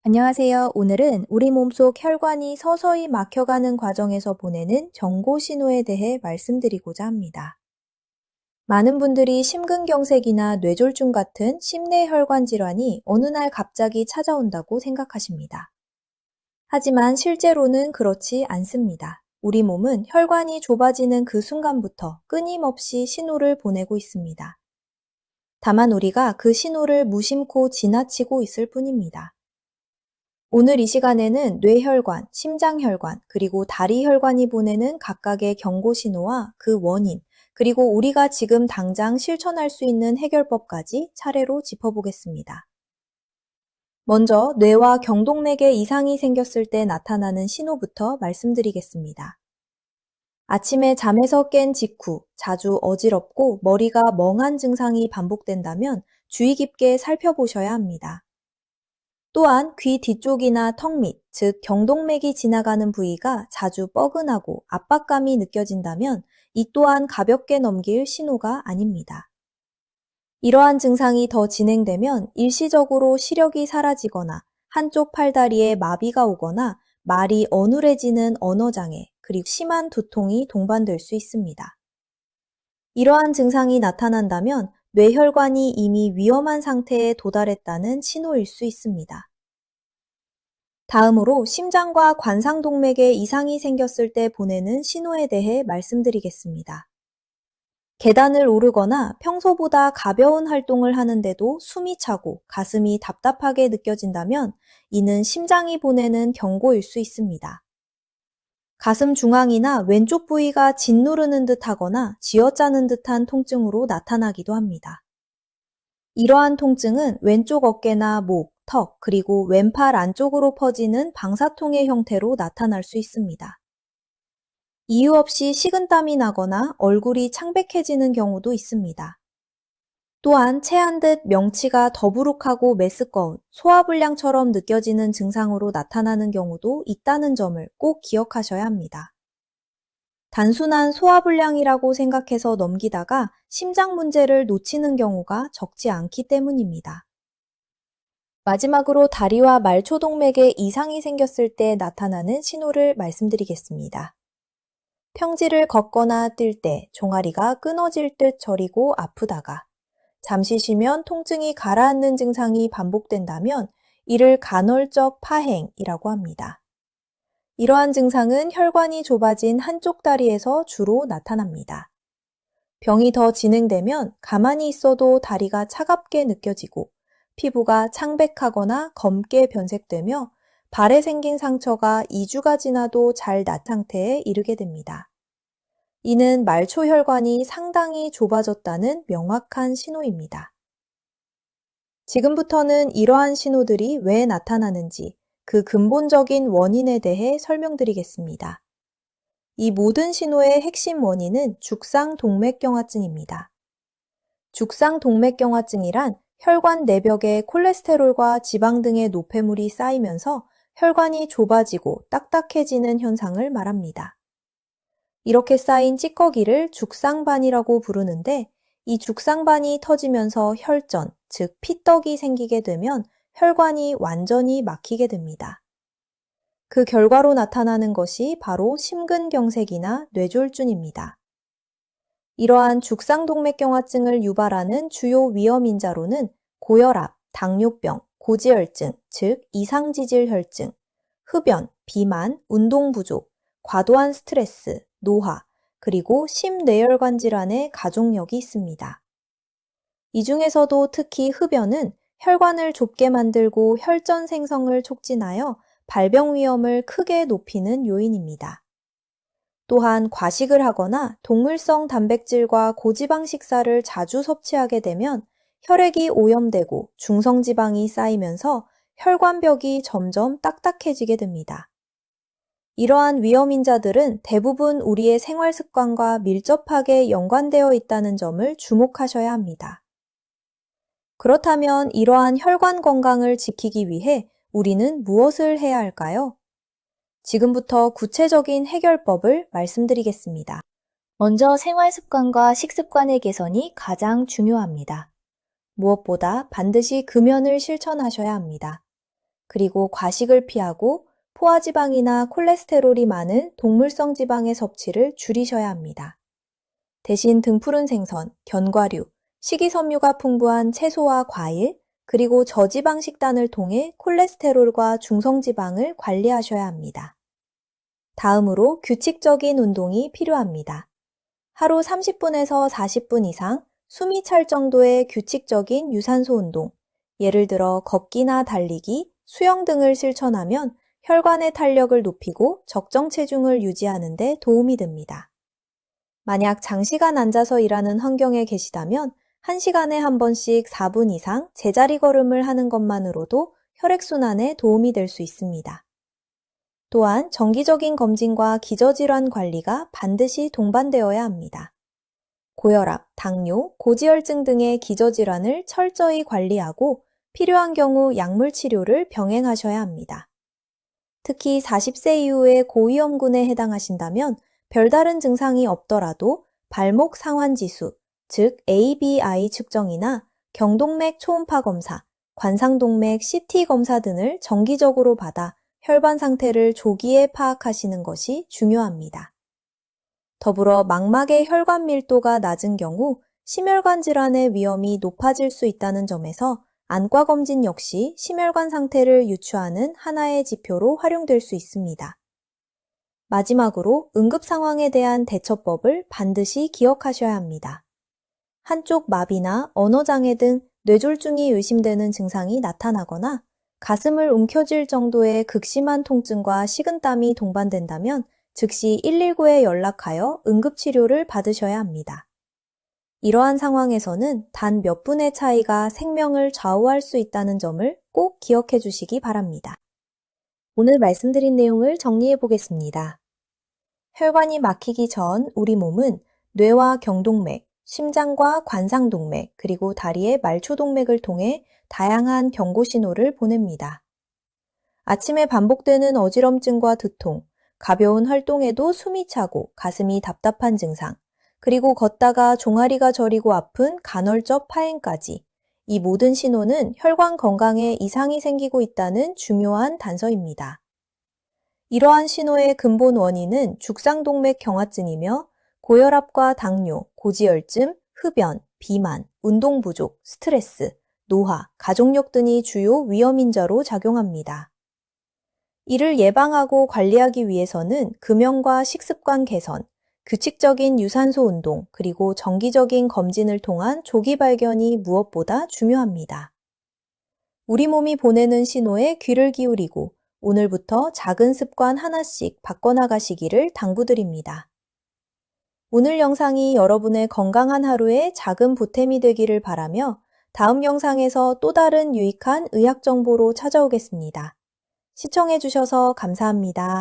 안녕하세요. 오늘은 우리 몸속 혈관이 서서히 막혀가는 과정에서 보내는 경고 신호에 대해 말씀드리고자 합니다. 많은 분들이 심근경색이나 뇌졸중 같은 심내혈관 질환이 어느 날 갑자기 찾아온다고 생각하십니다. 하지만 실제로는 그렇지 않습니다. 우리 몸은 혈관이 좁아지는 그 순간부터 끊임없이 신호를 보내고 있습니다. 다만 우리가 그 신호를 무심코 지나치고 있을 뿐입니다. 오늘 이 시간에는 뇌혈관, 심장혈관, 그리고 다리혈관이 보내는 각각의 경고 신호와 그 원인, 그리고 우리가 지금 당장 실천할 수 있는 해결법까지 차례로 짚어보겠습니다. 먼저 뇌와 경동맥에 이상이 생겼을 때 나타나는 신호부터 말씀드리겠습니다. 아침에 잠에서 깬 직후 자주 어지럽고 머리가 멍한 증상이 반복된다면 주의 깊게 살펴보셔야 합니다. 또한 귀 뒤쪽이나 턱 밑, 즉 경동맥이 지나가는 부위가 자주 뻐근하고 압박감이 느껴진다면 이 또한 가볍게 넘길 신호가 아닙니다. 이러한 증상이 더 진행되면 일시적으로 시력이 사라지거나 한쪽 팔다리에 마비가 오거나 말이 어눌해지는 언어장애, 그리고 심한 두통이 동반될 수 있습니다. 이러한 증상이 나타난다면 뇌혈관이 이미 위험한 상태에 도달했다는 신호일 수 있습니다. 다음으로 심장과 관상동맥에 이상이 생겼을 때 보내는 신호에 대해 말씀드리겠습니다. 계단을 오르거나 평소보다 가벼운 활동을 하는데도 숨이 차고 가슴이 답답하게 느껴진다면 이는 심장이 보내는 경고일 수 있습니다. 가슴 중앙이나 왼쪽 부위가 짓누르는 듯하거나 쥐어짜는 듯한 통증으로 나타나기도 합니다. 이러한 통증은 왼쪽 어깨나 목, 턱, 그리고 왼팔 안쪽으로 퍼지는 방사통의 형태로 나타날 수 있습니다. 이유 없이 식은땀이 나거나 얼굴이 창백해지는 경우도 있습니다. 또한 체한 듯 명치가 더부룩하고 메스꺼운 소화불량처럼 느껴지는 증상으로 나타나는 경우도 있다는 점을 꼭 기억하셔야 합니다. 단순한 소화불량이라고 생각해서 넘기다가 심장 문제를 놓치는 경우가 적지 않기 때문입니다. 마지막으로 다리와 말초동맥에 이상이 생겼을 때 나타나는 신호를 말씀드리겠습니다. 평지를 걷거나 뛸 때 종아리가 끊어질 듯 저리고 아프다가 잠시 쉬면 통증이 가라앉는 증상이 반복된다면 이를 간헐적 파행이라고 합니다. 이러한 증상은 혈관이 좁아진 한쪽 다리에서 주로 나타납니다. 병이 더 진행되면 가만히 있어도 다리가 차갑게 느껴지고 피부가 창백하거나 검게 변색되며 발에 생긴 상처가 2주가 지나도 잘 낫 상태에 이르게 됩니다. 이는 말초혈관이 상당히 좁아졌다는 명확한 신호입니다. 지금부터는 이러한 신호들이 왜 나타나는지 그 근본적인 원인에 대해 설명드리겠습니다. 이 모든 신호의 핵심 원인은 죽상동맥경화증입니다. 죽상동맥경화증이란 혈관 내벽에 콜레스테롤과 지방 등의 노폐물이 쌓이면서 혈관이 좁아지고 딱딱해지는 현상을 말합니다. 이렇게 쌓인 찌꺼기를 죽상반이라고 부르는데 이 죽상반이 터지면서 혈전, 즉 피떡이 생기게 되면 혈관이 완전히 막히게 됩니다. 그 결과로 나타나는 것이 바로 심근경색이나 뇌졸중입니다. 이러한 죽상동맥경화증을 유발하는 주요 위험인자로는 고혈압, 당뇨병, 고지혈증, 즉 이상지질혈증, 흡연, 비만, 운동 부족, 과도한 스트레스, 노화, 그리고 심뇌혈관 질환의 가족력이 있습니다. 이 중에서도 특히 흡연은 혈관을 좁게 만들고 혈전 생성을 촉진하여 발병 위험을 크게 높이는 요인입니다. 또한 과식을 하거나 동물성 단백질과 고지방 식사를 자주 섭취하게 되면 혈액이 오염되고 중성지방이 쌓이면서 혈관벽이 점점 딱딱해지게 됩니다. 이러한 위험인자들은 대부분 우리의 생활 습관과 밀접하게 연관되어 있다는 점을 주목하셔야 합니다. 그렇다면 이러한 혈관 건강을 지키기 위해 우리는 무엇을 해야 할까요? 지금부터 구체적인 해결법을 말씀드리겠습니다. 먼저 생활 습관과 식습관의 개선이 가장 중요합니다. 무엇보다 반드시 금연을 실천하셔야 합니다. 그리고 과식을 피하고 포화지방이나 콜레스테롤이 많은 동물성 지방의 섭취를 줄이셔야 합니다. 대신 등푸른 생선, 견과류, 식이섬유가 풍부한 채소와 과일, 그리고 저지방 식단을 통해 콜레스테롤과 중성지방을 관리하셔야 합니다. 다음으로 규칙적인 운동이 필요합니다. 하루 30분에서 40분 이상 숨이 찰 정도의 규칙적인 유산소 운동, 예를 들어 걷기나 달리기, 수영 등을 실천하면 혈관의 탄력을 높이고 적정 체중을 유지하는 데 도움이 됩니다. 만약 장시간 앉아서 일하는 환경에 계시다면 1시간에 한 번씩 4분 이상 제자리 걸음을 하는 것만으로도 혈액순환에 도움이 될 수 있습니다. 또한 정기적인 검진과 기저질환 관리가 반드시 동반되어야 합니다. 고혈압, 당뇨, 고지혈증 등의 기저질환을 철저히 관리하고 필요한 경우 약물 치료를 병행하셔야 합니다. 특히 40세 이후의 고위험군에 해당하신다면 별다른 증상이 없더라도 발목 상환지수, 즉 ABI 측정이나 경동맥 초음파 검사, 관상동맥 CT 검사 등을 정기적으로 받아 혈관 상태를 조기에 파악하시는 것이 중요합니다. 더불어 망막의 혈관 밀도가 낮은 경우 심혈관 질환의 위험이 높아질 수 있다는 점에서 안과 검진 역시 심혈관 상태를 유추하는 하나의 지표로 활용될 수 있습니다. 마지막으로 응급 상황에 대한 대처법을 반드시 기억하셔야 합니다. 한쪽 마비나 언어장애 등 뇌졸중이 의심되는 증상이 나타나거나 가슴을 움켜쥘 정도의 극심한 통증과 식은땀이 동반된다면 즉시 119에 연락하여 응급치료를 받으셔야 합니다. 이러한 상황에서는 단 몇 분의 차이가 생명을 좌우할 수 있다는 점을 꼭 기억해 주시기 바랍니다. 오늘 말씀드린 내용을 정리해 보겠습니다. 혈관이 막히기 전 우리 몸은 뇌와 경동맥, 심장과 관상동맥, 그리고 다리의 말초동맥을 통해 다양한 경고 신호를 보냅니다. 아침에 반복되는 어지럼증과 두통, 가벼운 활동에도 숨이 차고 가슴이 답답한 증상, 그리고 걷다가 종아리가 저리고 아픈 간헐적 파행까지 이 모든 신호는 혈관 건강에 이상이 생기고 있다는 중요한 단서입니다. 이러한 신호의 근본 원인은 죽상동맥 경화증이며 고혈압과 당뇨, 고지혈증, 흡연, 비만, 운동 부족, 스트레스, 노화, 가족력 등이 주요 위험 인자로 작용합니다. 이를 예방하고 관리하기 위해서는 금연과 식습관 개선, 규칙적인 유산소 운동, 그리고 정기적인 검진을 통한 조기 발견이 무엇보다 중요합니다. 우리 몸이 보내는 신호에 귀를 기울이고 오늘부터 작은 습관 하나씩 바꿔나가시기를 당부드립니다. 오늘 영상이 여러분의 건강한 하루에 작은 보탬이 되기를 바라며 다음 영상에서 또 다른 유익한 의학 정보로 찾아오겠습니다. 시청해주셔서 감사합니다.